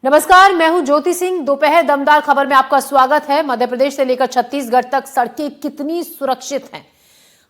नमस्कार, मैं हूं ज्योति सिंह। दोपहर दमदार खबर में आपका स्वागत है। मध्य प्रदेश से लेकर छत्तीसगढ़ तक सड़कें कितनी सुरक्षित हैं,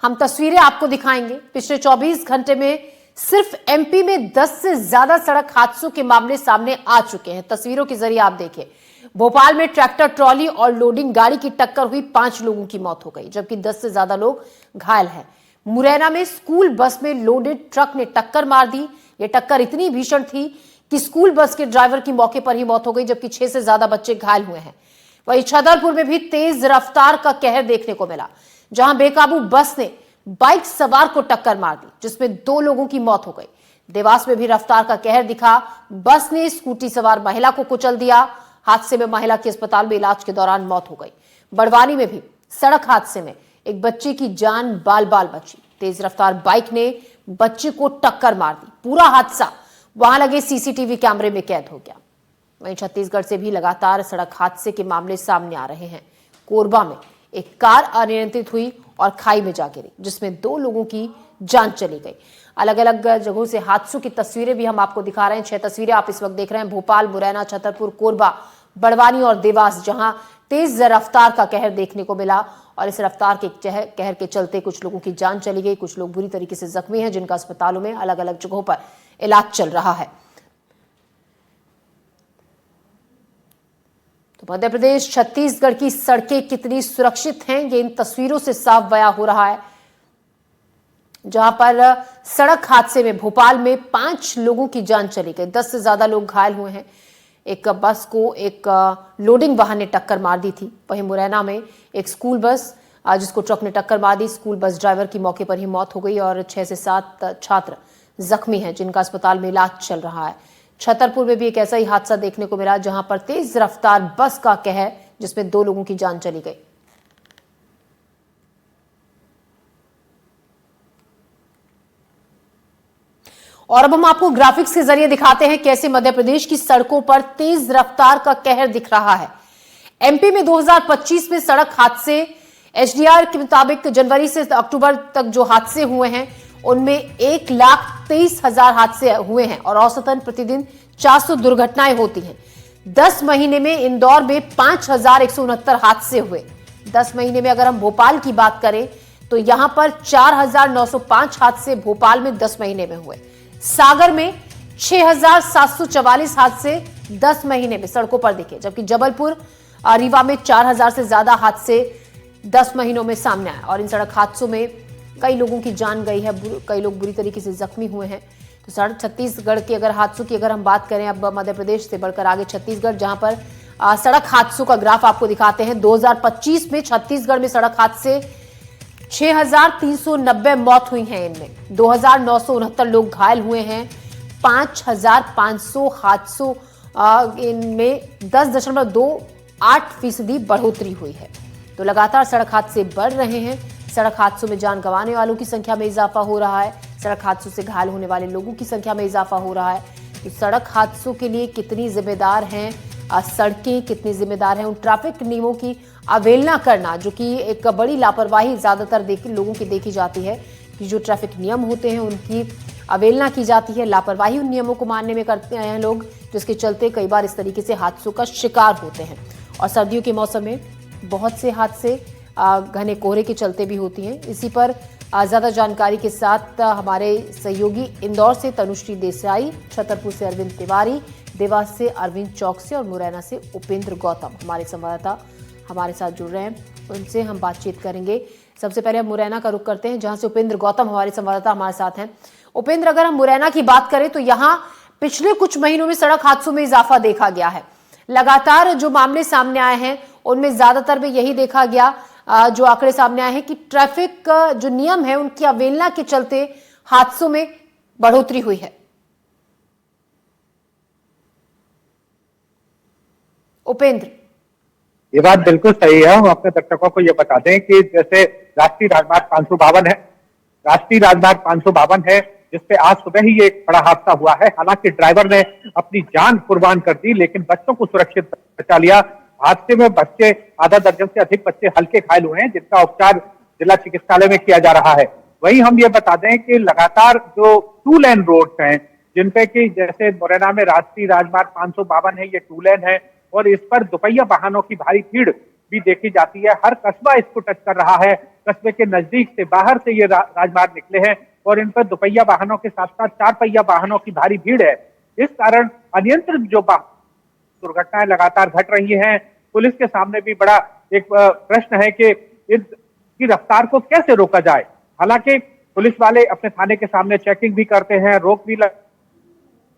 हम तस्वीरें आपको दिखाएंगे। पिछले 24 घंटे में सिर्फ एमपी में 10 से ज्यादा सड़क हादसों के मामले सामने आ चुके हैं। तस्वीरों के जरिए आप देखिए, भोपाल में ट्रैक्टर ट्रॉली और लोडिंग गाड़ी की टक्कर हुई, 5 लोगों की मौत हो गई, जबकि 10 से ज्यादा लोग घायल हैं। मुरैना में स्कूल बस में लोडेड ट्रक ने टक्कर मार दी। यह टक्कर इतनी भीषण थी कि स्कूल बस के ड्राइवर की मौके पर ही मौत हो गई, जबकि 6 से ज्यादा बच्चे घायल हुए हैं। वहीं छतरपुर में भी तेज रफ्तार का कहर देखने को मिला, जहां बेकाबू बस ने बाइक सवार को टक्कर मार दी, जिसमें 2 लोगों की मौत हो गई। देवास में भी रफ्तार का कहर दिखा, बस ने स्कूटी सवार महिला को कुचल दिया। हादसे में महिला की अस्पताल में इलाज के दौरान मौत हो गई। बड़वानी में भी सड़क हादसे में एक बच्चे की जान बाल बाल बची। तेज रफ्तार बाइक ने बच्चे को टक्कर मार दी। पूरा हादसा वहां लगे सीसीटीवी कैमरे में कैद हो गया। वहीं छत्तीसगढ़ से भी लगातार सड़क हादसे के मामले सामने आ रहे हैं। कोरबा में एक कार अनियंत्रित हुई और खाई में जा गिरी, जिसमें 2 लोगों की जान चली गई। अलग अलग जगहों से हादसों की तस्वीरें भी हम आपको दिखा रहे हैं। 6 तस्वीरें आप इस वक्त देख रहे हैं। भोपाल, मुरैना, छतरपुर, कोरबा, बड़वानी और देवास, जहां तेज रफ्तार का कहर देखने को मिला। और इस रफ्तार के कहर के चलते कुछ लोगों की जान चली गई, कुछ लोग बुरी तरीके से जख्मी हैं, जिनका अस्पतालों में अलग अलग जगहों पर इलाज चल रहा है। तो मध्य प्रदेश, छत्तीसगढ़ की सड़कें कितनी सुरक्षित हैं, ये इन तस्वीरों से साफ बयां हो रहा है, जहां पर सड़क हादसे में भोपाल में 5 लोगों की जान चली गई, 10 से ज्यादा लोग घायल हुए हैं। एक बस को एक लोडिंग वाहन ने टक्कर मार दी थी। वहीं मुरैना में एक स्कूल बस जिसको ट्रक ने टक्कर मार दी, स्कूल बस ड्राइवर की मौके पर ही मौत हो गई और 6 से 7 छात्र जख्मी हैं, जिनका अस्पताल में इलाज चल रहा है। छतरपुर में भी एक ऐसा ही हादसा देखने को मिला, जहां पर तेज रफ्तार बस का कहर, जिसमें 2 लोगों की जान चली गई। और अब हम आपको ग्राफिक्स के जरिए दिखाते हैं कैसे मध्य प्रदेश की सड़कों पर तेज रफ्तार का कहर दिख रहा है। एमपी में 2025 में सड़क हादसे एचडीआर के मुताबिक जनवरी से अक्टूबर तक जो हादसे हुए हैं, उनमें 1,23,000 हादसे हुए हैं और औसतन प्रतिदिन 400 दुर्घटनाएं होती हैं। 10 महीने में इंदौर में 5,169 हादसे हुए। 10 महीने में अगर हम भोपाल की बात करें तो यहां पर 4,905 हादसे भोपाल में 10 महीने में हुए। सागर में 6,744 हादसे 10 महीने में सड़कों पर दिखे, जबकि जबलपुर रीवा में 4,000 से ज्यादा हादसे 10 महीनों में सामने आए। और इन सड़क हादसों में कई लोगों की जान गई है, कई लोग बुरी तरीके से जख्मी हुए हैं। तो सड़क छत्तीसगढ़ के अगर हादसों की अगर हम बात करें, अब मध्य प्रदेश से बढ़कर आगे छत्तीसगढ़, जहां पर सड़क हादसों का ग्राफ आपको दिखाते हैं। 2025 में छत्तीसगढ़ में सड़क हादसे 6,390 मौत हुई हैं, इनमें 2,969 लोग घायल हुए हैं। 5,500 हादसों इनमें 10.28% बढ़ोतरी हुई है। तो लगातार सड़क हादसे बढ़ रहे हैं। सड़क हादसों में जान गंवाने वालों की संख्या में इजाफा हो रहा है, सड़क हादसों से घायल होने वाले लोगों की संख्या में इजाफा हो रहा है। तो सड़क हादसों के लिए कितनी जिम्मेदार हैं सड़कें, कितनी जिम्मेदार हैं उन ट्रैफिक नियमों की अवहेलना करना, जो कि एक बड़ी लापरवाही ज्यादातर लोगों की देखी जाती है कि जो ट्रैफिक नियम होते हैं उनकी अवहेलना की जाती है, लापरवाही उन नियमों को मानने में करते हैं लोग, जिसके चलते कई बार इस तरीके से हादसों का शिकार होते हैं। और सर्दियों के मौसम में बहुत से हादसे घने कोहरे के चलते भी होती हैं। इसी पर ज्यादा जानकारी के साथ हमारे सहयोगी इंदौर से तनुश्री देसाई, छतरपुर से अरविंद तिवारी, देवास से अरविंद चौकसे और मुरैना से उपेंद्र गौतम हमारे संवाददाता हमारे साथ जुड़ रहे हैं। उनसे हम बातचीत करेंगे। सबसे पहले हम मुरैना का रुख करते हैं, जहां से उपेंद्र गौतम हमारे संवाददाता हमारे साथ हैं। उपेंद्र, अगर हम मुरैना की बात करें तो यहाँ पिछले कुछ महीनों में सड़क हादसों में इजाफा देखा गया है। लगातार जो मामले सामने आए हैं उनमें ज्यादातर में यही देखा गया, जो आंकड़े सामने आए हैं कि ट्रैफिक जो नियम है उनकी अवहेलना के चलते हादसों में बढ़ोतरी हुई है। उपेंद्र, ये बात बिल्कुल सही है। हम अपने दर्शकों को ये बता दें कि जैसे राष्ट्रीय राजमार्ग 552 है, राष्ट्रीय राजमार्ग 552 है, जिसपे आज सुबह ही एक बड़ा हादसा हुआ है। हालांकि ड्राइवर ने अपनी जान कुर्बान कर दी, लेकिन बच्चों को सुरक्षित बचा लिया। हादसे में बच्चे, आधा दर्जन से अधिक बच्चे हल्के घायल हुए हैं, जिनका उपचार जिला चिकित्सालय में किया जा रहा है। वहीं हम ये बता दें कि लगातार जो 2 लेन रोड्स हैं, जिनपे कि जैसे मुरैना में राष्ट्रीय राजमार्ग 552 है, ये 2 लेन है और इस पर दोपहिया वाहनों की भारी भीड़ भी देखी जाती है। हर कस्बा इसको टच कर रहा है, कस्बे के नजदीक से, बाहर से ये राजमार्ग निकले हैं और इन पर दोपहिया वाहनों के साथ साथ 4 पहिया वाहनों की भारी भीड़ है। इस कारण अनियंत्रित जो दुर्घटनाएं लगातार घट रही हैं। पुलिस के सामने भी बड़ा एक प्रश्न है कि इसकी रफ्तार को कैसे रोका जाए। हालांकि पुलिस वाले अपने थाने के सामने चेकिंग भी करते हैं,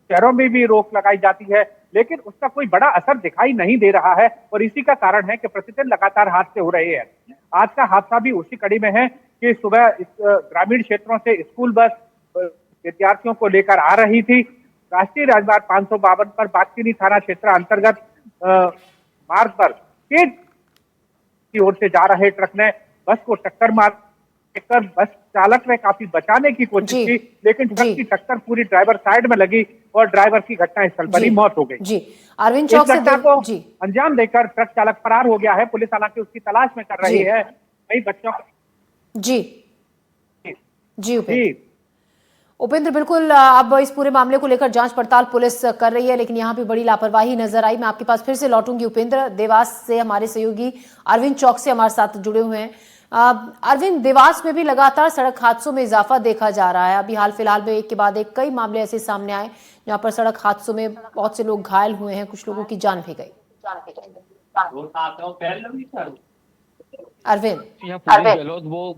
शहरों में भी रोक लगाई जाती है, लेकिन उसका कोई बड़ा असर दिखाई नहीं दे रहा है और इसी का कारण है कि प्रतिदिन लगातार हादसे हो रहे हैं। आज का हादसा भी उसी कड़ी में है कि सुबह ग्रामीण क्षेत्रों से स्कूल बस विद्यार्थियों को लेकर आ रही थी। राष्ट्रीय राजमार्ग 552 पर बागचीनी थाना क्षेत्र अंतर्गत मार्ग पर तेज की ओर से जा रहे ट्रक ने बस को टक्कर मार कर बस चालक ने काफी बचाने की कोशिश की, लेकिन ट्रक की टक्कर पूरी ड्राइवर साइड में लगी और ड्राइवर की घटनास्थल पर ही मौत हो गई। जी, अरविंद चौक से को अंजाम देकर ट्रक चालक फरार हो गया है। पुलिस हालांकि उसकी तलाश में कर रही है। वही बच्चों जी उपेंद्र, बिल्कुल अब इस पूरे मामले को लेकर जांच पड़ताल पुलिस कर रही है, लेकिन यहाँ भी बड़ी लापरवाही नजर आई। मैं आपके पास फिर से लौटूंगी उपेंद्र। देवास से हमारे सहयोगी अरविंद चौक से हमारे साथ जुड़े हुए हैं। अरविंद, देवास में भी लगातार सड़क हादसों में इजाफा देखा जा रहा है। अभी हाल फिलहाल में एक के बाद एक कई मामले ऐसे सामने आए जहाँ पर सड़क हादसों में बहुत से लोग घायल हुए हैं, कुछ लोगों की जान भी गई। अरविंद गहलोत, वो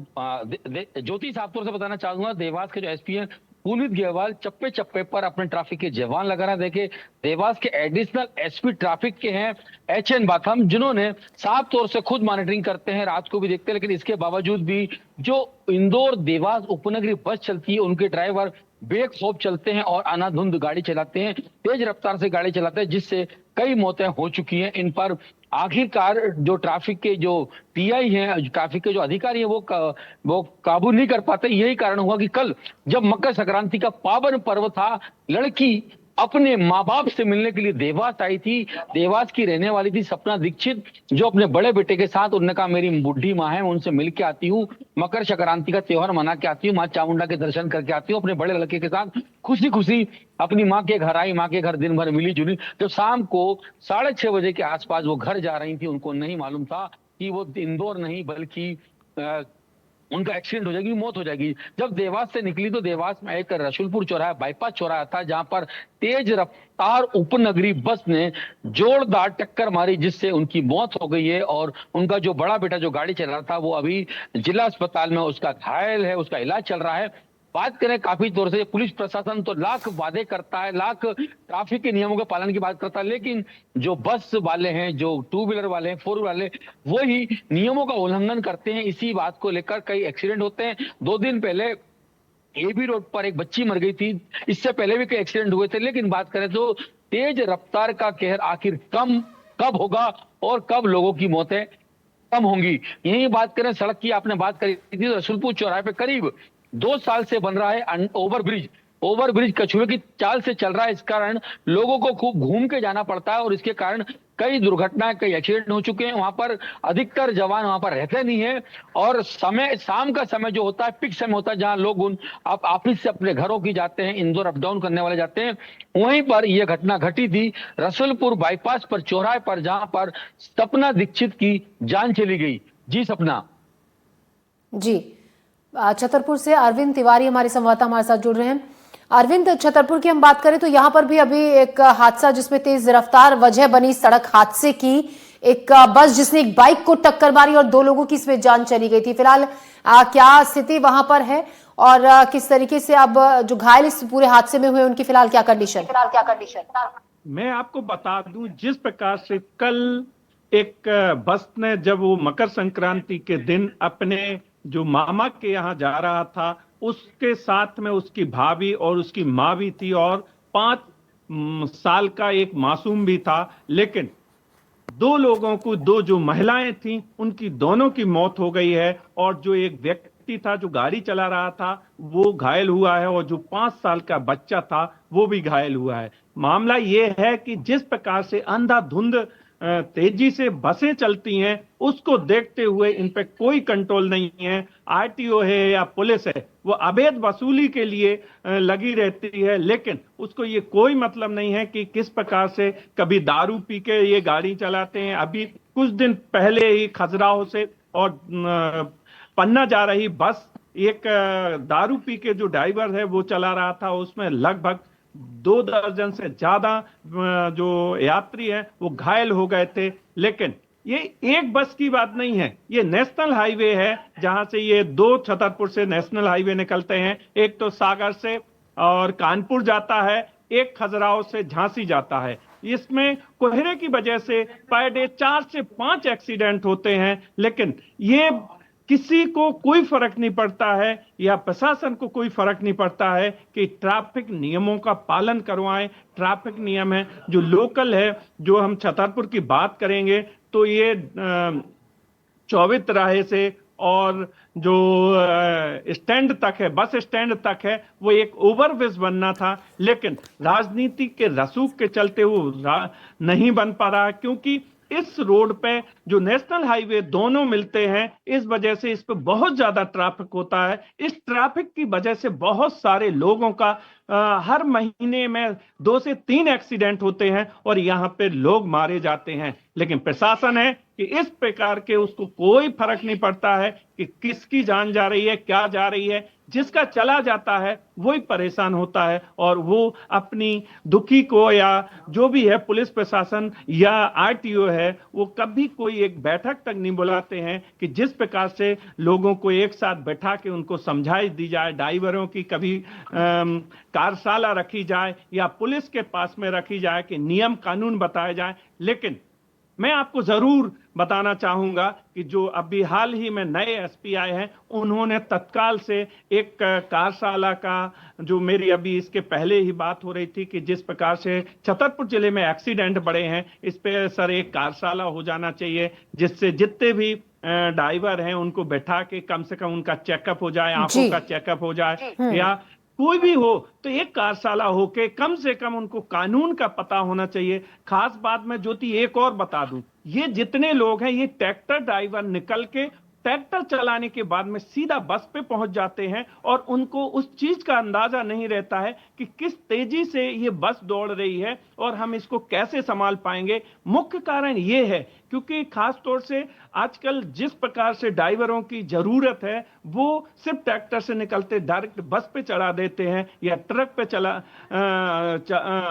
ज्योति साफ तौर से बताना चाहूंगा, देवास के जो एसपी हैं पुनीत गेहवाल चप्पे चप्पे पर अपने ट्रैफिक के जवान लगाना। देखे, देवास के एडिशनल एसपी ट्रैफिक के हैं HN बाथम, जिन्होंने साफ तौर से खुद मॉनिटरिंग करते हैं, रात को भी देखते हैं, लेकिन इसके बावजूद भी जो इंदौर देवास उपनगरीय बस चलती है उनके ड्राइवर बेखौफ चलते हैं और अनाधुंध गाड़ी चलाते हैं, तेज रफ्तार से गाड़ी चलाते हैं, जिससे कई मौतें हो चुकी हैं। इन पर आखिरकार जो ट्रैफिक के जो टीआई हैं, ट्रैफिक के जो अधिकारी हैं, वो काबू नहीं कर पाते। यही कारण हुआ कि कल जब मकर संक्रांति का पावन पर्व था, लड़की अपने माँ बाप से मिलने के लिए देवास आई थी। देवास की रहने वाली थी सपना दीक्षित, जो अपने बड़े बेटे के साथ, उन्होंने कहा मेरी बुढ़ी माँ है, उनसे मिल के आती हूँ, मकर संक्रांति का त्योहार मना के आती हूँ, माँ चामुंडा के दर्शन करके आती हूँ। अपने बड़े लड़के के साथ खुशी खुशी अपनी माँ के घर आई, माँ के घर दिन भर मिली जुली। जब शाम को 6:30 बजे के आसपास वो घर जा रही थी, उनको नहीं मालूम था कि वो इंदौर नहीं बल्कि उनका एक्सीडेंट हो जाएगी, मौत हो जाएगी। जब देवास से निकली तो देवास में एक रसूलपुर चौराहा, बाईपास चौराहा था, जहां पर तेज रफ्तार उपनगरी बस ने जोरदार टक्कर मारी, जिससे उनकी मौत हो गई है। और उनका जो बड़ा बेटा जो गाड़ी चला रहा था, वो अभी जिला अस्पताल में उसका घायल है, उसका इलाज चल रहा है। बात करें काफी तौर से, पुलिस प्रशासन तो लाख वादे करता है, लाख ट्रैफिक के नियमों के पालन की बात करता है, लेकिन जो बस वाले हैं, जो 2 व्हीलर वाले हैं, 4 व्हीलर वाले, वही नियमों का उल्लंघन करते हैं। इसी बात को लेकर कई एक्सीडेंट होते हैं। 2 दिन पहले AB रोड पर एक बच्ची मर गई थी, इससे पहले भी कई एक्सीडेंट हुए थे। लेकिन बात करें तो तेज रफ्तार का कहर आखिर कब होगा और कब लोगों की मौतें कम होंगी। यही बात करें सड़क की, आपने बात करी थी, रसूलपुर चौराहे पे करीब 2 साल से बन रहा है ओवरब्रिज कछुए की चाल से चल रहा है। इस कारण लोगों को खूब घूम के जाना पड़ता है और इसके कारण कई दुर्घटनाएं, कई एक्सीडेंट हो चुके हैं। वहां पर अधिकतर जवान वहां पर रहते नहीं है और समय, शाम का समय जो होता है, पिक समय होता है, जहां लोग ऑफिस से अपने घरों की जाते हैं, इंदौर अप डाउन करने वाले जाते हैं। वहीं पर यह घटना घटी थी रसूलपुर बाईपास पर चौराहे पर, जहां पर सपना दीक्षित की जान चली गई। जी सपना। जी, छतरपुर से अरविंद तिवारी हमारे संवाददाता हमारे साथ जुड़ रहे हैं। अरविंद, छतरपुर की हम बात करें तो यहाँ पर भी अभी एक हादसा जिसमें तेज रफ्तार वजह बनी सड़क हादसे की, एक बस जिसने एक बाइक को टक्कर मारी और 2 लोगों की इसमें जान चली गई थी। फिलहाल क्या स्थिति वहां पर है और किस तरीके से अब जो घायल इस पूरे हादसे में हुए उनकी फिलहाल क्या कंडीशन? मैं आपको बता दूं, जिस प्रकार से कल एक बस ने, जब वो मकर संक्रांति के दिन अपने जो मामा के यहाँ जा रहा था, उसके साथ में उसकी भाभी और उसकी माँ भी थी और 5 साल का एक मासूम भी था। लेकिन 2 लोगों को, 2 जो महिलाएं थीं, उनकी दोनों की मौत हो गई है और जो एक व्यक्ति था जो गाड़ी चला रहा था, वो घायल हुआ है और जो 5 साल का बच्चा था वो भी घायल हुआ है। मामला ये है कि जिस प्रकार से अंधाधुंध तेजी से बसें चलती हैं, उसको देखते हुए इन पे कोई कंट्रोल नहीं है। आरटीओ है या पुलिस है, वो अवैध वसूली के लिए लगी रहती है, लेकिन उसको ये कोई मतलब नहीं है कि किस प्रकार से कभी दारू पी के ये गाड़ी चलाते हैं। अभी कुछ दिन पहले ही खजुराहो से और पन्ना जा रही बस, एक दारू पी के जो ड्राइवर है वो चला रहा था, उसमें लगभग 2 दर्जन से ज्यादा जो यात्री हैं वो घायल हो गए थे। लेकिन ये एक बस की बात नहीं है, ये नेशनल हाईवे है, जहां से ये 2 छतरपुर से नेशनल हाईवे निकलते हैं, एक तो सागर से और कानपुर जाता है, एक खजुराहो से झांसी जाता है। इसमें कोहरे की वजह से पर डे 4 से 5 एक्सीडेंट होते हैं, लेकिन ये किसी को कोई फर्क नहीं पड़ता है या प्रशासन को कोई फर्क नहीं पड़ता है कि ट्रैफिक नियमों का पालन करवाएं। ट्रैफिक नियम है जो लोकल है, जो हम छतरपुर की बात करेंगे तो ये 24 तिराहे से और जो स्टैंड तक है, बस स्टैंड तक है, वो एक ओवरब्रिज बनना था, लेकिन राजनीति के रसूख के चलते वो नहीं बन पा रहा, क्योंकि इस रोड पे जो नेशनल हाईवे दोनों मिलते हैं, इस वजह से इस पे बहुत ज्यादा ट्रैफिक होता है। इस ट्रैफिक की वजह से बहुत सारे लोगों का हर महीने में 2 से 3 एक्सीडेंट होते हैं और यहाँ पे लोग मारे जाते हैं। लेकिन प्रशासन है कि इस प्रकार के उसको कोई फर्क नहीं पड़ता है कि किसकी जान जा रही है, क्या जा रही है। जिसका चला जाता है वही परेशान होता है और वो अपनी दुखी को या जो भी है पुलिस प्रशासन या आरटीओ है, वो कभी कोई एक बैठक तक नहीं बुलाते हैं कि जिस प्रकार से लोगों को एक साथ बैठा के उनको समझाई दी जाए। ड्राइवरों की कभी कार्यशाला रखी जाए या पुलिस के पास में रखी जाए कि नियम कानून बताए जाए। लेकिन मैं आपको जरूर बताना चाहूंगा कि जो अभी हाल ही में नए एसपी आए हैं, उन्होंने तत्काल से एक कार्यशाला का, जो मेरी अभी इसके पहले ही बात हो रही थी कि जिस प्रकार से छतरपुर जिले में एक्सीडेंट बढ़े हैं, इस पे सर एक कार्यशाला हो जाना चाहिए, जिससे जितने भी ड्राइवर हैं उनको बैठा के कम से कम उनका चेकअप हो जाए, आंखों का चेकअप हो जाए, या कोई भी हो तो एक कार्यशाला होके कम से कम उनको कानून का पता होना चाहिए। खास बात मैं ज्योति एक और बता दूं, ये जितने लोग हैं, ये ट्रैक्टर ड्राइवर निकल के ट्रैक्टर चलाने के बाद में सीधा बस पे पहुंच जाते हैं और उनको उस चीज का अंदाजा नहीं रहता है कि किस तेजी से ये बस दौड़ रही है और हम इसको कैसे संभाल पाएंगे। मुख्य कारण ये है क्योंकि खास तौर से आजकल जिस प्रकार से ड्राइवरों की जरूरत है, वो सिर्फ ट्रैक्टर से निकलते डायरेक्ट बस पे चढ़ा देते हैं या ट्रक पे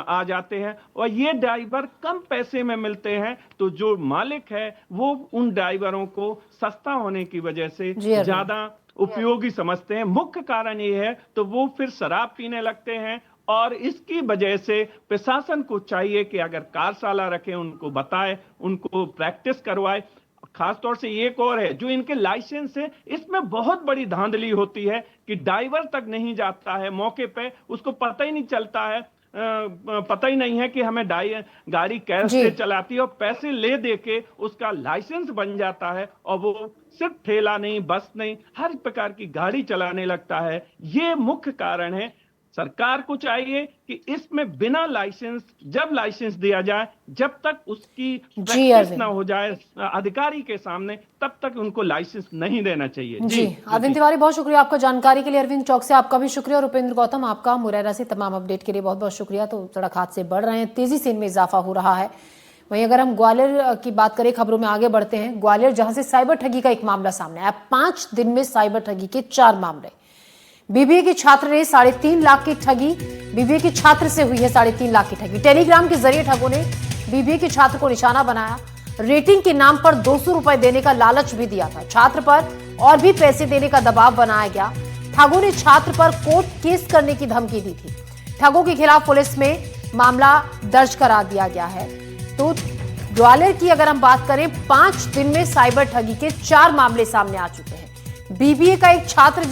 आ जाते हैं और ये ड्राइवर कम पैसे में मिलते हैं, तो जो मालिक है वो उन ड्राइवरों को सस्ता होने की वजह से ज्यादा उपयोगी समझते हैं। मुख्य कारण ये है, तो वो फिर शराब पीने लगते हैं और इसकी वजह से प्रशासन को चाहिए कि अगर कार्यशाला रखे, उनको बताए, उनको प्रैक्टिस करवाए। खासतौर से एक और है, जो इनके लाइसेंस है, इसमें बहुत बड़ी धांधली होती है कि ड्राइवर तक नहीं जाता है मौके पे, उसको पता ही नहीं चलता है, पता ही नहीं है कि हमें गाड़ी कैसे चलाती है और पैसे ले दे के उसका लाइसेंस बन जाता है और वो सिर्फ ठेला नहीं, बस नहीं, हर प्रकार की गाड़ी चलाने लगता है। ये मुख्य कारण है। सरकार को चाहिए कि इसमें बिना लाइसेंस, जब लाइसेंस दिया जाए, जब तक उसकी प्रैक्टिस ना हो जाए अधिकारी के सामने, तब तक उनको लाइसेंस नहीं देना चाहिए। जी अरविंद तिवारी, बहुत शुक्रिया आपका जानकारी के लिए। अरविंद चौक से आपका भी शुक्रिया और उपेंद्र गौतम आपका मुरैना से तमाम अपडेट के लिए बहुत बहुत शुक्रिया। तो सड़क हादसे बढ़ रहे हैं, तेजी से इनमें इजाफा हो रहा है। वहीं अगर हम ग्वालियर की बात करें, खबरों में आगे बढ़ते हैं। ग्वालियर जहां से साइबर ठगी का एक मामला सामने आया, 5 दिन में साइबर ठगी के 4 मामले। बीबीए की छात्र ने 3.5 लाख की ठगी, बीबीए की छात्र से हुई है 3.5 लाख की ठगी। टेलीग्राम के जरिए ठगों ने बीबीए की छात्र को निशाना बनाया, रेटिंग के नाम पर 200 रुपए देने का लालच भी दिया था। छात्र पर और भी पैसे देने का दबाव बनाया गया। ठगों ने छात्र पर कोर्ट केस करने की धमकी दी थी। ठगों के खिलाफ पुलिस में मामला दर्ज करा दिया गया है। तो ग्वालियर की अगर हम बात करें, 5 दिन में साइबर ठगी के 4 मामले सामने आ चुके हैं। बीबीए का एक छात्र